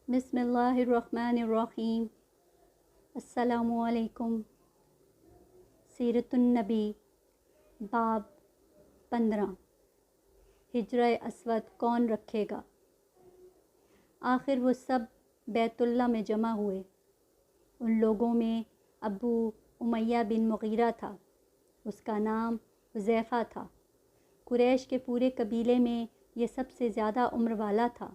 بسم اللہ الرحمن الرحیم۔ السلام علیکم۔ سیرت النبی باب 15 ہجرہ اسود کون رکھے گا؟ آخر وہ سب بیت اللہ میں جمع ہوئے۔ ان لوگوں میں ابو امیہ بن مغیرہ تھا، اس کا نام حذیفہ تھا۔ قریش کے پورے قبیلے میں یہ سب سے زیادہ عمر والا تھا۔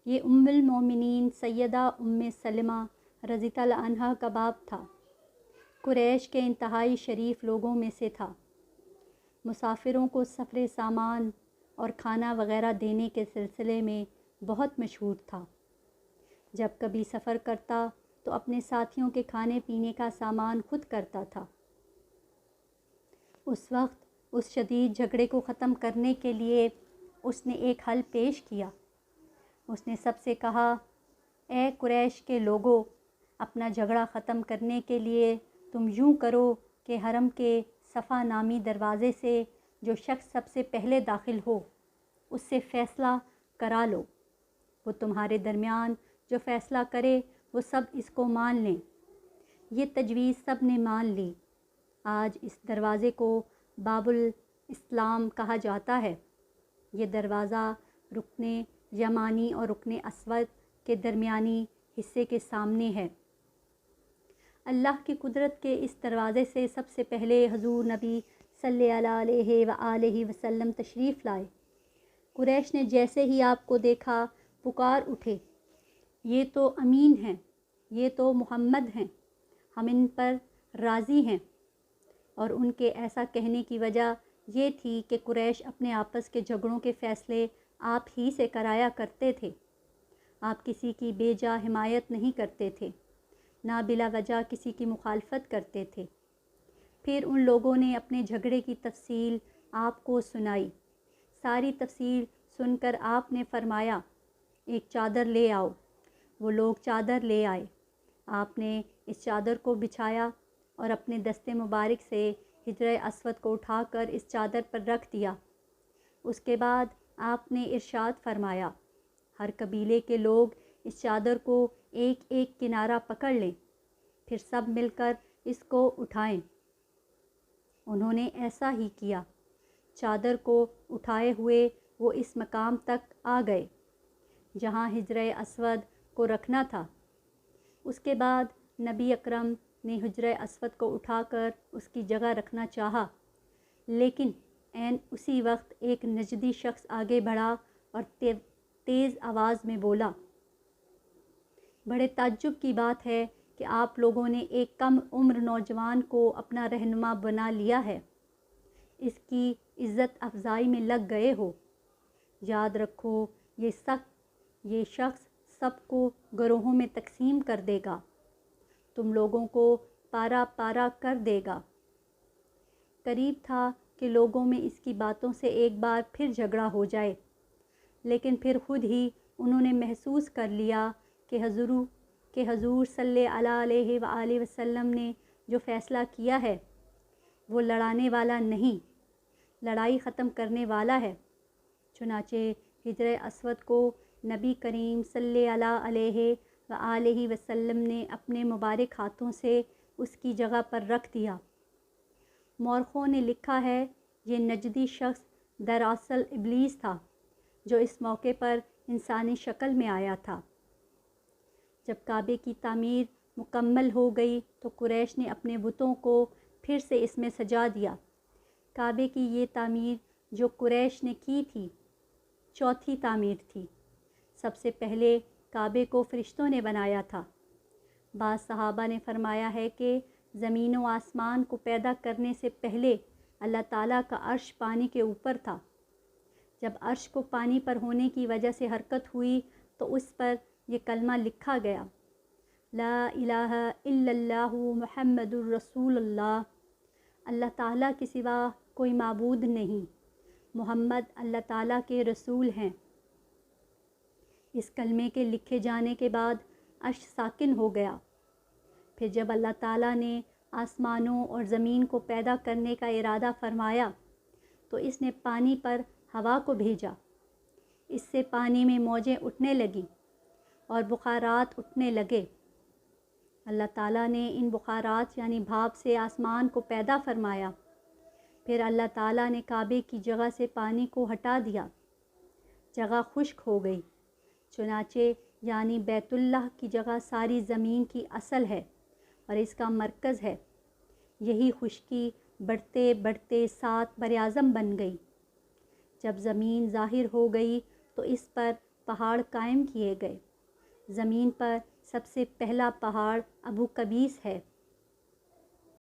یہ ام المومنین سیدہ ام سلمہ رضی اللہ عنہا کا باپ تھا۔ قریش کے انتہائی شریف لوگوں میں سے تھا۔ مسافروں کو سفر سامان اور کھانا وغیرہ دینے کے سلسلے میں بہت مشہور تھا۔ جب کبھی سفر کرتا تو اپنے ساتھیوں کے کھانے پینے کا سامان خود کرتا تھا۔ اس وقت اس شدید جھگڑے کو ختم کرنے کے لیے اس نے ایک حل پیش کیا۔ اس نے سب سے کہا، اے قریش کے لوگو، اپنا جھگڑا ختم کرنے کے لیے تم یوں کرو کہ حرم کے صفا نامی دروازے سے جو شخص سب سے پہلے داخل ہو اس سے فیصلہ کرا لو۔ وہ تمہارے درمیان جو فیصلہ کرے وہ سب اس کو مان لیں۔ یہ تجویز سب نے مان لی۔ آج اس دروازے کو باب الاسلام کہا جاتا ہے۔ یہ دروازہ رکن یمانی اور رکن اسود کے درمیانی حصے کے سامنے ہے۔ اللہ کی قدرت کے اس دروازے سے سب سے پہلے حضور نبی صلی اللہ علیہ وآلہ وسلم تشریف لائے۔ قریش نے جیسے ہی آپ کو دیکھا پکار اٹھے، یہ تو امین ہیں، یہ تو محمد ہیں، ہم ان پر راضی ہیں۔ اور ان کے ایسا کہنے کی وجہ یہ تھی کہ قریش اپنے آپس کے جھگڑوں کے فیصلے آپ ہی سے کرایا کرتے تھے۔ آپ کسی کی بے جا حمایت نہیں کرتے تھے، نہ بلا وجہ کسی کی مخالفت کرتے تھے۔ پھر ان لوگوں نے اپنے جھگڑے کی تفصیل آپ کو سنائی۔ ساری تفصیل سن کر آپ نے فرمایا، ایک چادر لے آؤ۔ وہ لوگ چادر لے آئے۔ آپ نے اس چادر کو بچھایا اور اپنے دست مبارک سے حجرہ اسود کو اٹھا کر اس چادر پر رکھ دیا۔ اس کے بعد آپ نے ارشاد فرمایا، ہر قبیلے کے لوگ اس چادر کو ایک ایک کنارہ پکڑ لیں، پھر سب مل کر اس کو اٹھائیں۔ انہوں نے ایسا ہی کیا۔ چادر کو اٹھائے ہوئے وہ اس مقام تک آ گئے جہاں حجرہ اسود کو رکھنا تھا۔ اس کے بعد نبی اکرم نے حجرہ اسود کو اٹھا کر اس کی جگہ رکھنا چاہا، لیکن عین اسی وقت ایک نجدی شخص آگے بڑھا اور تیز آواز میں بولا، بڑے تعجب کی بات ہے کہ آپ لوگوں نے ایک کم عمر نوجوان کو اپنا رہنما بنا لیا ہے، اس کی عزت افزائی میں لگ گئے ہو۔ یاد رکھو یہ شخص سب کو گروہوں میں تقسیم کر دے گا، تم لوگوں کو پارا پارا کر دے گا۔ قریب تھا کہ لوگوں میں اس کی باتوں سے ایک بار پھر جھگڑا ہو جائے، لیکن پھر خود ہی انہوں نے محسوس کر لیا کہ حضور صلی اللہ علیہ وآلہ وسلم نے جو فیصلہ کیا ہے وہ لڑانے والا نہیں، لڑائی ختم کرنے والا ہے۔ چنانچہ حجرہ اسود کو نبی کریم صلی اللہ علیہ وآلہ وسلم نے اپنے مبارک ہاتھوں سے اس کی جگہ پر رکھ دیا۔ مورخوں نے لکھا ہے، یہ نجدی شخص دراصل ابلیس تھا جو اس موقع پر انسانی شکل میں آیا تھا۔ جب کعبے کی تعمیر مکمل ہو گئی تو قریش نے اپنے بتوں کو پھر سے اس میں سجا دیا۔ کعبے کی یہ تعمیر جو قریش نے کی تھی، چوتھی تعمیر تھی۔ سب سے پہلے کعبے کو فرشتوں نے بنایا تھا۔ بعض صحابہ نے فرمایا ہے کہ زمین و آسمان کو پیدا کرنے سے پہلے اللہ تعالیٰ کا عرش پانی کے اوپر تھا۔ جب عرش کو پانی پر ہونے کی وجہ سے حرکت ہوئی تو اس پر یہ کلمہ لکھا گیا، لا الہ الا اللہ محمد الرسول اللہ، اللہ تعالیٰ کے سوا کوئی معبود نہیں، محمد اللہ تعالیٰ کے رسول ہیں۔ اس کلمے کے لکھے جانے کے بعد عرش ساکن ہو گیا۔ پھر جب اللہ تعالیٰ نے آسمانوں اور زمین کو پیدا کرنے کا ارادہ فرمایا تو اس نے پانی پر ہوا کو بھیجا۔ اس سے پانی میں موجیں اٹھنے لگیں۔ اور بخارات اٹھنے لگے۔ اللہ تعالیٰ نے ان بخارات یعنی بھاپ سے آسمان کو پیدا فرمایا۔ پھر اللہ تعالیٰ نے کعبے کی جگہ سے پانی کو ہٹا دیا، جگہ خشک ہو گئی۔ چنانچہ یعنی بیت اللہ کی جگہ ساری زمین کی اصل ہے اور اس کا مرکز ہے۔ یہی خشکی بڑھتے بڑھتے 7 براعظم بن گئی۔ جب زمین ظاہر ہو گئی تو اس پر پہاڑ قائم کیے گئے۔ زمین پر سب سے پہلا پہاڑ ابو قبیس ہے۔